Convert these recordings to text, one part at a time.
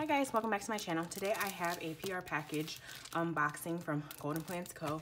Hi guys, welcome back to my channel. Today I have a PR package unboxing from Golden Plans Co.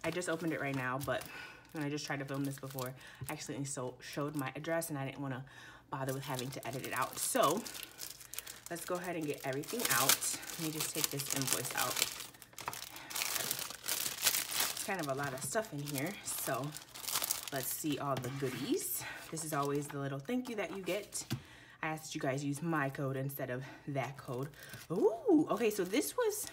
I just opened it right now, but when I just tried to film this before, I accidentally showed my address and I didn't want to bother with having to edit it out. So let's go ahead and get everything out. Let me just take this invoice out. It's kind of a lot of stuff in here, so let's see all the goodies. This is always the little thank you that you get. I asked that you guys use my code instead of that code. Ooh, okay, so this was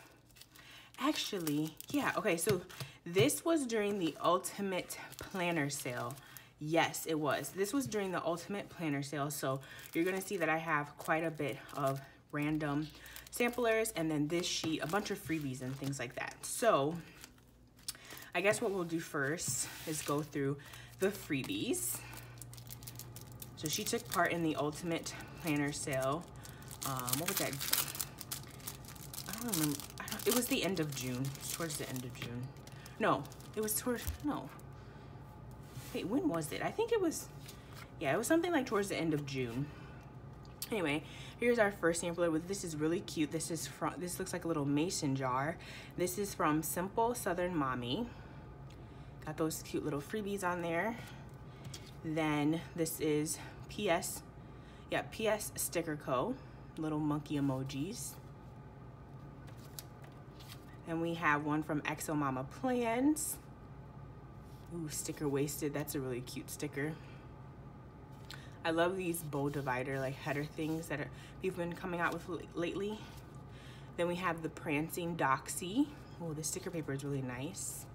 actually, yeah, okay, so this was during the Ultimate Planner sale. Yes, it was. This was during the Ultimate Planner sale, so you're gonna see that I have quite a bit of random samplers and then this sheet, a bunch of freebies and things like that. So I guess what we'll do first is go through the freebies. So she took part in the Ultimate Planner sale. What was that? I don't remember. It was the end of June. Towards the end of June. No, it was towards, no. Wait, when was it? I think it was, yeah, it was something like towards the end of June. Anyway, here's our first sampler with, this is really cute. This is from, this looks like a little mason jar. This is from Simple Southern Mommy. Got those cute little freebies on there. Then this is PS Sticker Co. Little monkey emojis. And we have one from Exo Mama Plans. Ooh, sticker wasted. That's a really cute sticker. I love these bow divider like header things that we've been coming out with lately. Then we have the Prancing Doxy. Oh, the sticker paper is really nice.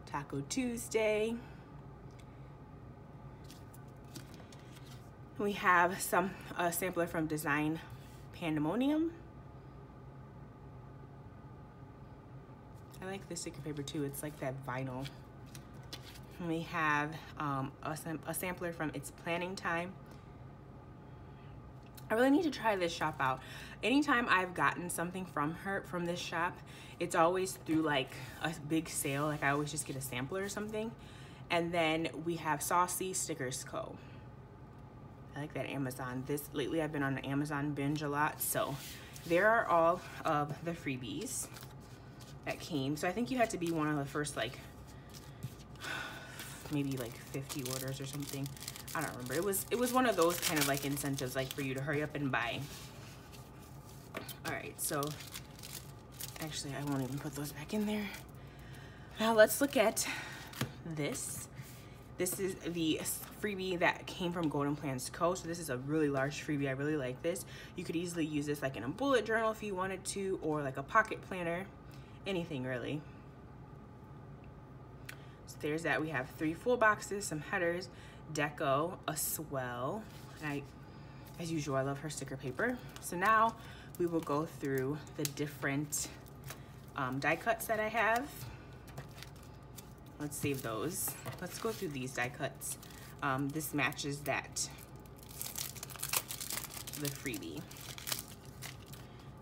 Taco Tuesday. We have a sampler from Design Pandemonium. I like the sticker paper too. It's like that vinyl. And we have a sampler from It's Planning Time. I really need to try this shop out. Anytime I've gotten something from this shop, it's always through like a big sale. Like I always just get a sampler or something. And then we have Saucy Stickers Co. I like that Amazon. Lately I've been on the Amazon binge a lot. So there are all of the freebies that came. So I think you had to be one of the first like, maybe like 50 orders or something. I don't remember. It was one of those kind of like incentives like for you to hurry up and buy. All right, so actually I won't even put those back in there. Now let's look at this. This is the freebie that came from Golden Plans Co. So this is a really large freebie. I really like this. You could easily use this like in a bullet journal if you wanted to, or like a pocket planner, anything really. So there's that. We have 3 full boxes, some headers, deco, a swell, and as usual, I love her sticker paper. So now we will go through the different die cuts that I have. Let's save those. Let's go through these die cuts. This matches the freebie.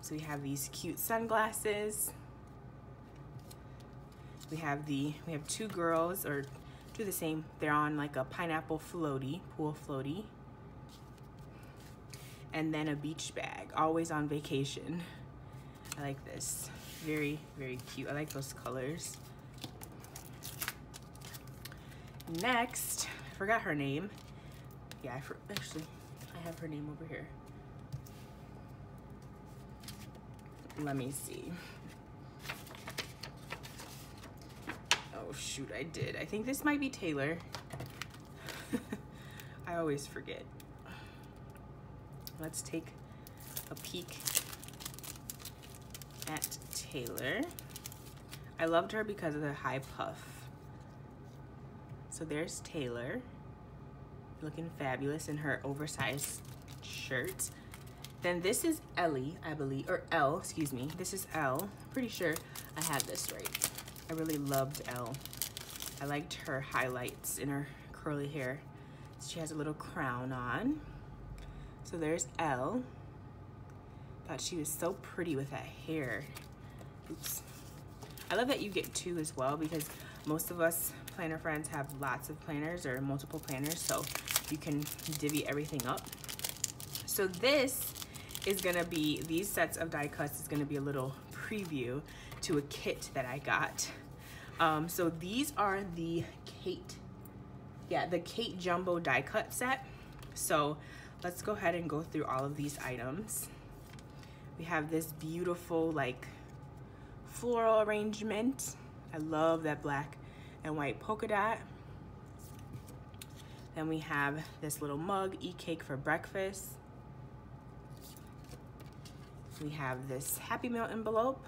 So we have these cute sunglasses. We have 2 girls, or 2 the same. They're on like a pineapple floaty, pool floaty. And then a beach bag, always on vacation. I like this. Very, very cute. I like those colors. Next, I forgot her name. Yeah, actually, I have her name over here. Let me see. Oh shoot, I did. I think this might be Taylor. I always forget. Let's take a peek at Taylor. I loved her because of the high puff. So there's Taylor, looking fabulous in her oversized shirt. Then this is Ellie, I believe, or Elle, excuse me. This is Elle. Pretty sure I have this right. I really loved Elle. I liked her highlights in her curly hair. She has a little crown on. So there's Elle. Thought she was so pretty with that hair. Oops. I love that you get 2 as well, because most of us planner friends have lots of planners or multiple planners, so you can divvy everything up. So this is gonna be, these sets of die cuts is gonna be a little preview to a kit that I got. So these are the Kate Jumbo die cut set. So let's go ahead and go through all of these items. We have this beautiful like floral arrangement. I love that black and white polka dot. Then we have this little mug, eat cake for breakfast. We have this Happy Meal envelope.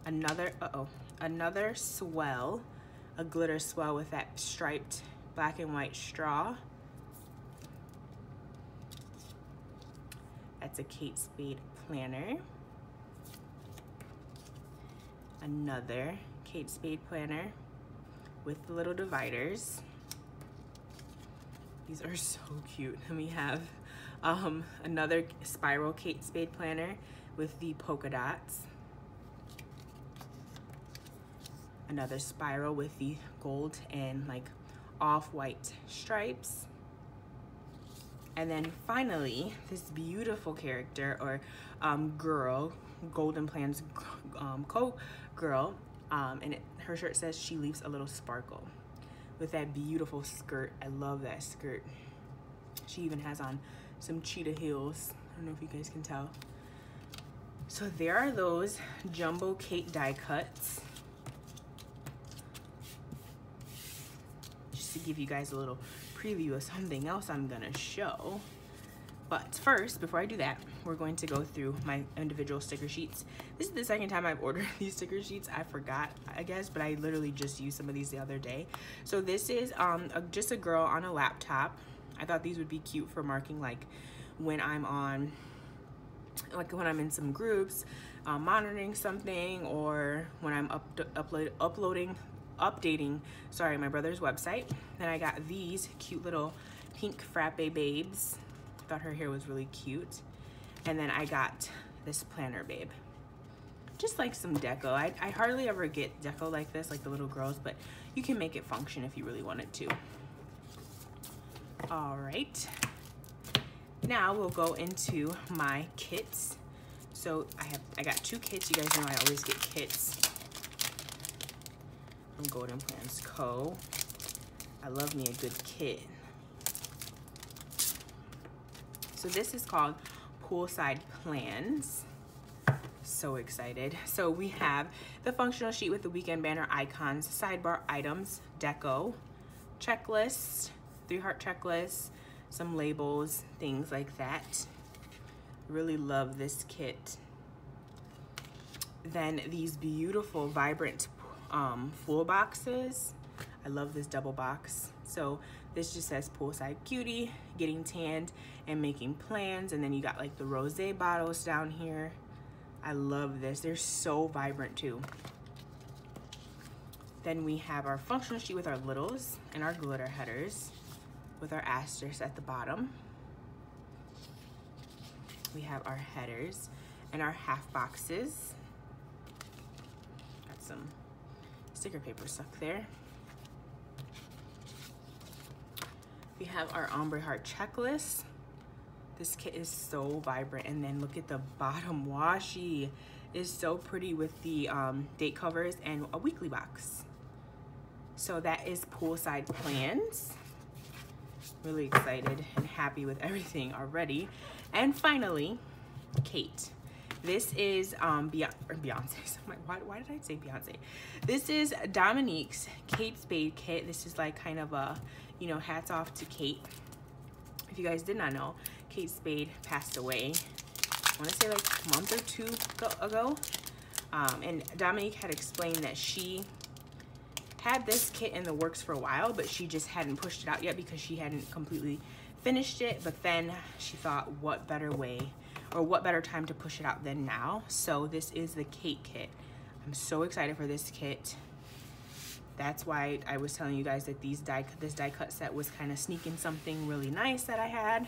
Another swell, a glitter swell with that striped black and white straw. That's a Kate Spade planner. Another Kate Spade planner with the little dividers. These are so cute. And we have another spiral Kate Spade planner with the polka dots. Another spiral with the gold and like off-white stripes. And then finally, this beautiful character or girl, Golden Plans girl, and her shirt says she leaves a little sparkle with that beautiful skirt. I love that skirt. She even has on some cheetah heels. I don't know if you guys can tell. So there are those Jumbo Kate die cuts. Just to give you guys a little preview of something else I'm gonna show. But first, before I do that, we're going to go through my individual sticker sheets. This is the second time I've ordered these sticker sheets. I forgot, I guess, but I literally just used some of these the other day. So this is just a girl on a laptop. I thought these would be cute for marking like when I'm on, like when I'm in some groups, monitoring something, or when I'm updating my brother's website. Then I got these cute little pink frappe babes. Thought her hair was really cute. And then I got this planner babe, just like some deco. I hardly ever get deco like this, like the little girls, but you can make it function if you really wanted to. All right, now we'll go into my kits. So I got 2 kits. You guys know I always get kits from Golden Plans Co. I love me a good kit. So this is called Poolside Plans. So excited. So we have the functional sheet with the weekend banner icons, sidebar items, deco, checklist, 3-heart checklist, some labels, things like that. Really love this kit. Then these beautiful vibrant full boxes. I love this double box. So this just says Poolside Cutie, getting tanned and making plans. And then you got like the rosé bottles down here. I love this. They're so vibrant too. Then we have our functional sheet with our littles and our glitter headers with our asterisks at the bottom. We have our headers and our half boxes. Got some sticker paper stuck there. We have our ombre heart checklist. This kit is so vibrant. And then look at the bottom washi. It's so pretty with the date covers and a weekly box. So that is Poolside Plans. Really excited and happy with everything already. And finally, Kate. This is Beyonce's. Why did I say Beyonce? This is Dominique's Kate Spade Kit. This is like kind of a, you know, hats off to Kate. If you guys did not know, Kate Spade passed away, I want to say like a month or 2 ago. And Dominique had explained that she had this kit in the works for a while, but she just hadn't pushed it out yet because she hadn't completely finished it. But then she thought, what better way or what better time to push it out than now? So this is the Kate kit. I'm so excited for this kit. That's why I was telling you guys that this die cut set was kind of sneaking something really nice that I had.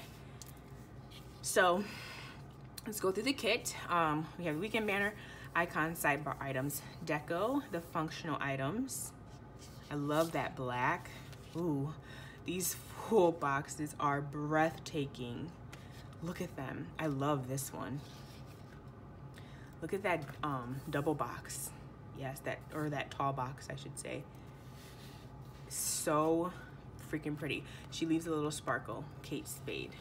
So let's go through the kit. We have weekend banner, icon, sidebar items, deco, the functional items. I love that black. Ooh, these full boxes are breathtaking. Look at them. I love this one. Look at that double box. Yes, that tall box, I should say. So freaking pretty. She leaves a little sparkle. Kate Spade.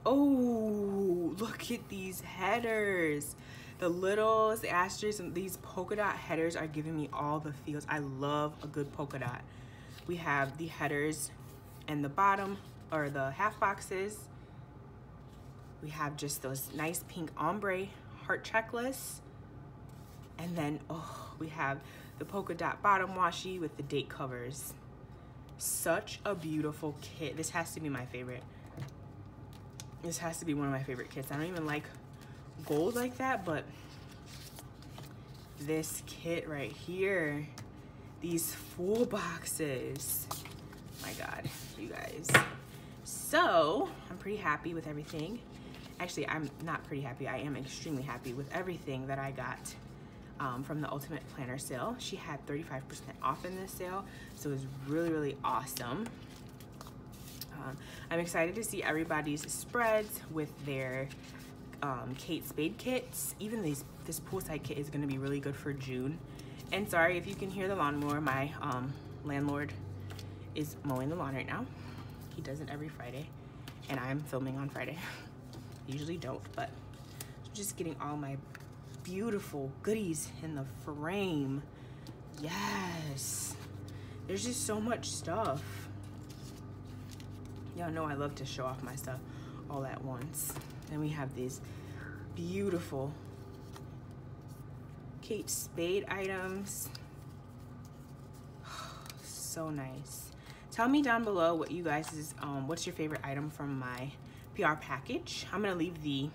Oh, look at these headers. The littles, the asterisks, and these polka dot headers are giving me all the feels. I love a good polka dot. We have the headers and the bottom, or the half boxes. We have just those nice pink ombre heart checklists. And then, oh, we have the polka dot bottom washi with the date covers. Such a beautiful kit. This has to be my favorite. This has to be one of my favorite kits. I don't even like gold like that, but this kit right here, these full boxes, my God, you guys. So I'm pretty happy with everything. Actually, I'm not pretty happy. I am extremely happy with everything that I got from the Ultimate Planner sale. She had 35% off in this sale, so it was really, really awesome. I'm excited to see everybody's spreads with their Kate Spade kits. Even this poolside kit is going to be really good for June. And sorry if you can hear the lawnmower. My landlord is mowing the lawn right now. He does it every Friday, and I'm filming on Friday. Usually don't, but I'm just getting all my beautiful goodies in the frame. Yes, there's just so much stuff. Y'all know I love to show off my stuff all at once. And we have these beautiful Kate Spade items. So nice. Tell me down below what you guys' what's your favorite item from my PR package. I'm gonna leave the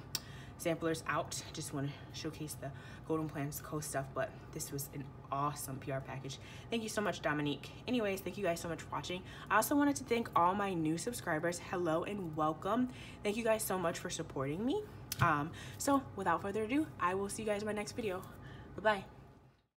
samplers out. Just want to showcase the Golden Plans Co stuff, but this was an awesome PR package. Thank you so much, Dominique. Anyways, thank you guys so much for watching. I also wanted to thank all my new subscribers. Hello and welcome. Thank you guys so much for supporting me. So without further ado, I will see you guys in my next video. Bye-bye.